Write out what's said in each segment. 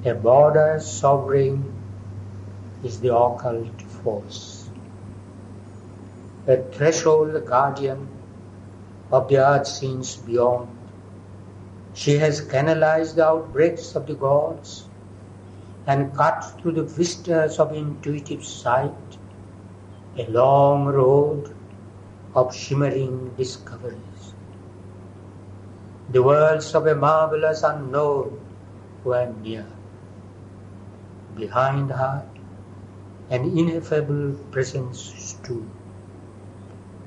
A border sovereign is the occult force, a threshold guardian of the earth scenes beyond. She has canalized the outbreaks of the gods and cut through the vistas of intuitive sight a long road of shimmering discoveries. The worlds of a marvelous unknown were near. Behind her, an ineffable presence stood.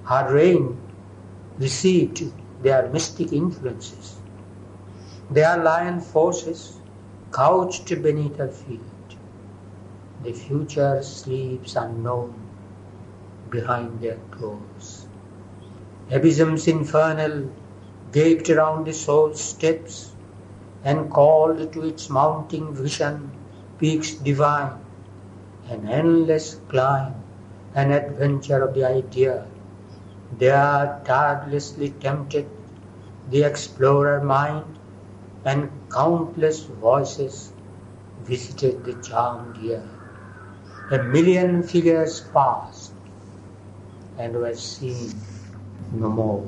Her reign received their mystic influences. Their lion forces couched beneath her feet. The future sleeps unknown behind their clothes. Abysms infernal gaped around the soul's steps and called to its mounting vision peaks divine, an endless climb, an adventure of the idea. There tirelessly tempted the explorer mind, and countless voices visited the charmed ear. 1,000,000 figures passed and were seen no more.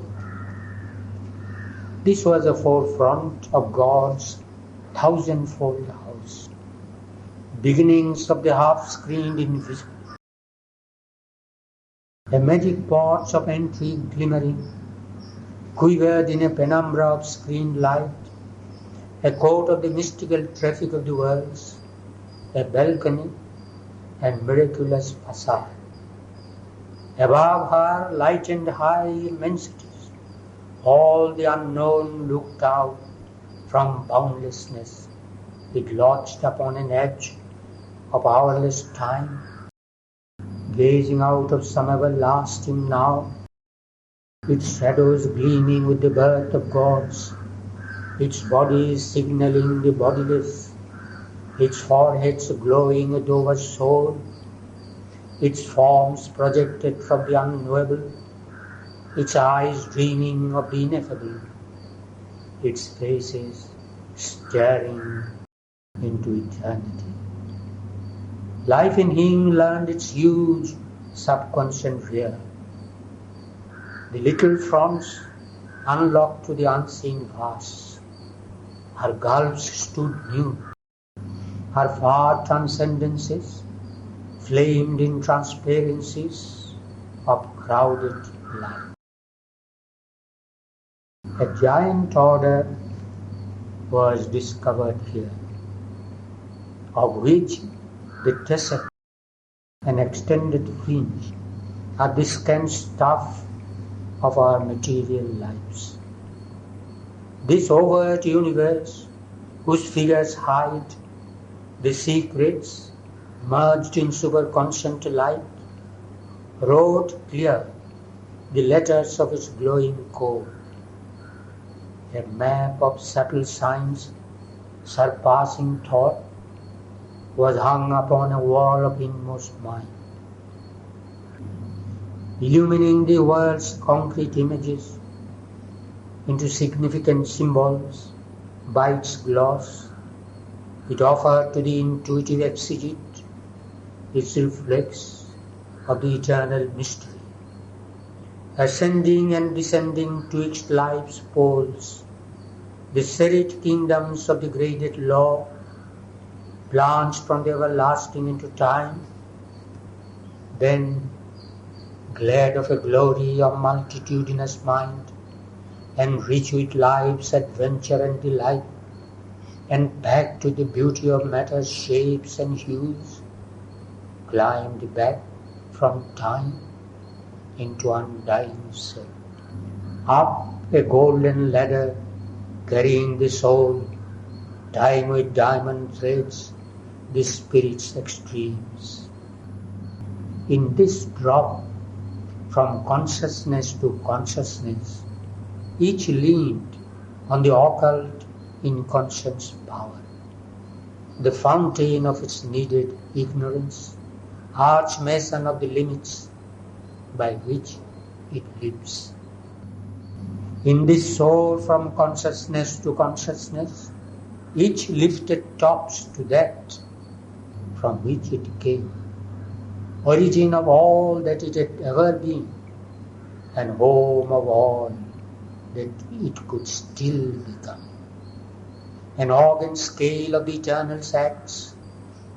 This was the forefront of God's thousandfold house, beginnings of the half-screened invisible. A magic porch of entry glimmering, quivered in a penumbra of screened light, a court of the mystical traffic of the worlds, a balcony and miraculous facade. Above her lightened high immensities, all the unknown looked out from boundlessness. It lodged upon an edge of hourless time, gazing out of some everlasting now, its shadows gleaming with the birth of gods, its bodies signaling the bodiless, its foreheads glowing with over soul, its forms projected from the unknowable, its eyes dreaming of the ineffable, its faces staring into eternity. Life in him learned its huge subconscious rear. The little fronts unlocked to the unseen vasts. Her gulfs stood new. Her far transcendences flamed in transparencies of crowded light. A giant order was discovered here, of which the tesseract and extended fringe are the scant stuff of our material lives. This overt universe, whose figures hide the secrets merged in superconscient light, wrote clear the letters of its glowing core. A map of subtle signs surpassing thought was hung upon a wall of inmost mind, illumining the world's concrete images into significant symbols. By its gloss, it offered to the intuitive exegete its reflex of the eternal mystery, ascending and descending twixt life's poles, the serried kingdoms of the graded law, plunged from the everlasting into time, then glad of a glory of multitudinous mind, and rich with life's adventure and delight, and back to the beauty of matter's shapes and hues, climbed back from time into undying self. Up a golden ladder carrying the soul, tying with diamond threads the spirit's extremes. In this drop from consciousness to consciousness, each leaned on the occult inconscious power, the fountain of its needed ignorance, arch mason of the limits by which it lives. In this soul from consciousness to consciousness, each lifted tops to that from which it came, origin of all that it had ever been, and home of all that it could still become. An organ scale of the eternal acts,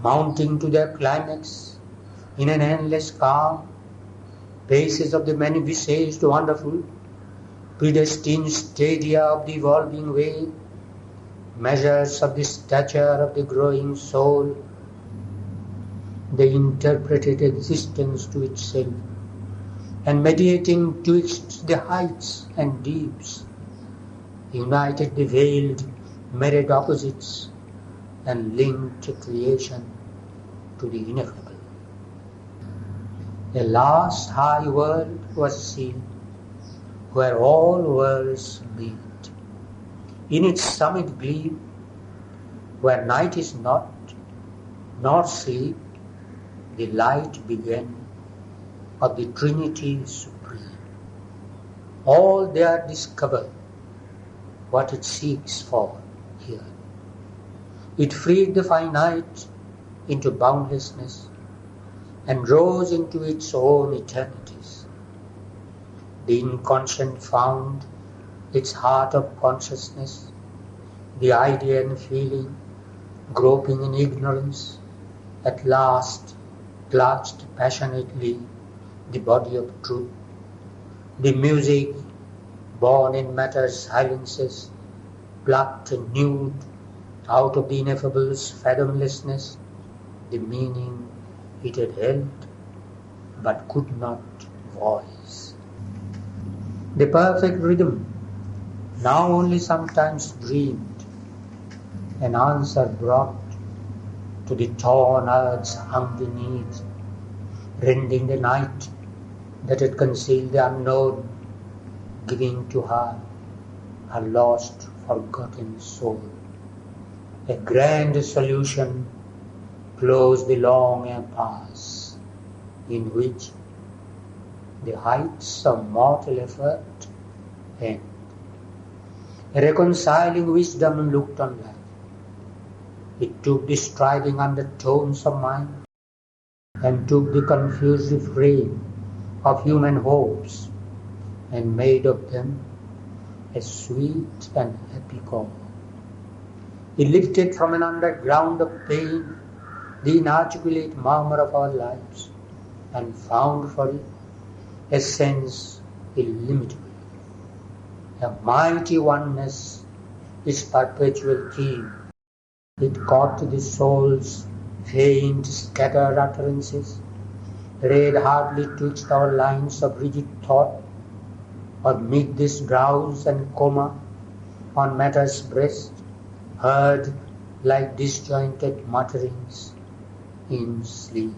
mounting to their climax in an endless calm, paces of the many-visaged wonderful, predestined stadia of the evolving way, measures of the stature of the growing soul, they interpreted existence to itself, and mediating twixt the heights and deeps, united the veiled myriad opposites, and linked creation to the ineffable. A last high world was seen, where all worlds meet. In its summit gleam, where night is not, nor sleep, the light began of the Trinity Supreme. All there discover what it seeks for here. It freed the finite into boundlessness and rose into its own eternities. The inconscient found its heart of consciousness, the idea and feeling, groping in ignorance, at last clutched passionately the body of truth. The music, born in matter's silences, plucked and nude out of the ineffable's fathomlessness the meaning it had held but could not voice. The perfect rhythm, now only sometimes dreamed, an answer brought to the torn earth's hungry needs, rending the night that had concealed the unknown, giving to her lost, forgotten soul. A grand solution closed the long impasse in which the heights of mortal effort end. A reconciling wisdom looked on life. It took the striding undertones of mind and took the confused frame of human hopes and made of them a sweet and happy call. It lifted from an underground of pain the inarticulate murmur of our lives and found for it a sense illimitable. A mighty oneness, its perpetual theme. It caught the soul's faint, scattered utterances, read hardly twixt our lines of rigid thought, or mid this drowse and coma on matter's breast, heard like disjointed mutterings in sleep.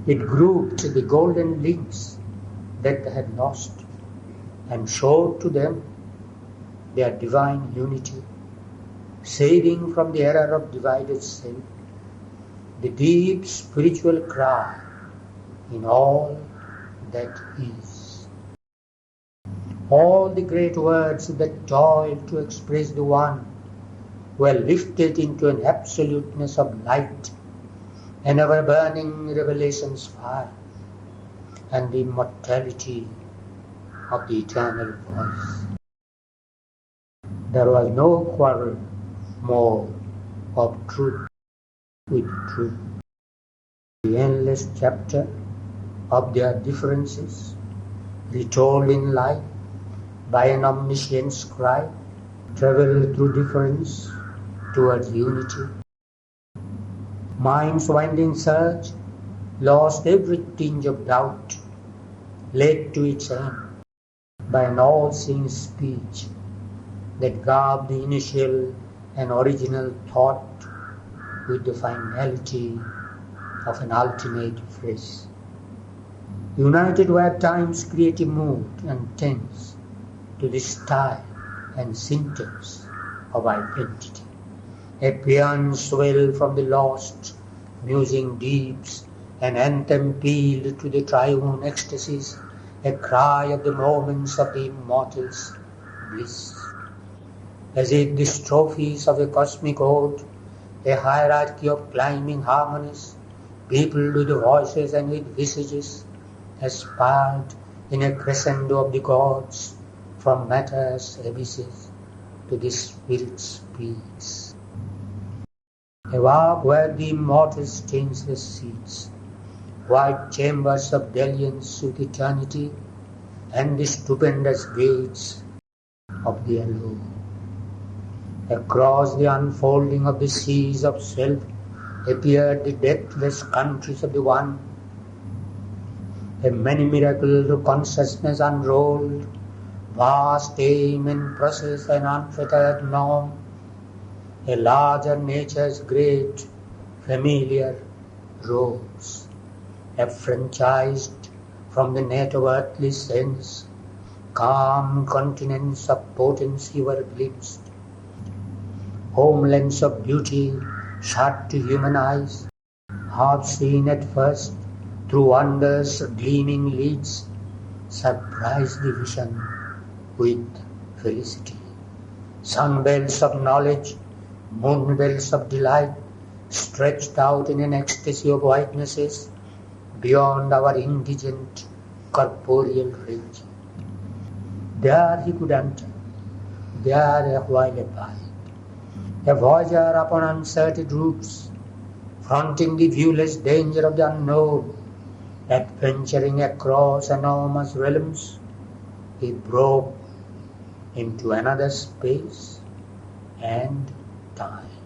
It grouped the golden links that they had lost and showed to them their divine unity, saving from the error of divided self, the deep spiritual cry in all that is. All the great words that toiled to express the One were lifted into an absoluteness of light, an ever-burning revelation's fire, and the immortality of the eternal voice. There was no quarrel more of truth with truth. The endless chapter of their differences, retold in light by an omniscient scribe, traveled through difference towards unity. Mind's winding search lost every tinge of doubt, led to its end by an all-seeing speech that garbed the initial and original thought with the finality of an ultimate phrase. United were time's creative mood and tense to the style and symptoms of identity. A paean swelled from the lost, musing deeps, an anthem pealed to the triune ecstasies, a cry of the moments of the immortal's bliss. as if the strophes of a cosmic ode, a hierarchy of climbing harmonies, peopled with voices and with visages, aspired in a crescendo of the gods, from matter's abysses to the spirit's peace. Above where the immortals changeless seats, white chambers of dalliance with eternity, and the stupendous gates of the alone. Across the unfolding of the seas of self appeared the deathless countries of the One. A many miracled consciousness unrolled, vast aim and process and unfettered norm, a larger nature's great familiar rose, affranchised from the net of earthly sense, calm continents of potency were glimpsed, homelands of beauty shut to human eyes, half seen at first through wonders gleaming lids, surprised the vision with felicity. Sunbells of knowledge, moonbells of delight, stretched out in an ecstasy of whitenesses beyond our indigent corporeal reach. There he could enter, there a while abide, a voyager upon uncertain routes, fronting the viewless danger of the unknown, adventuring across enormous realms, he broke into another space and time.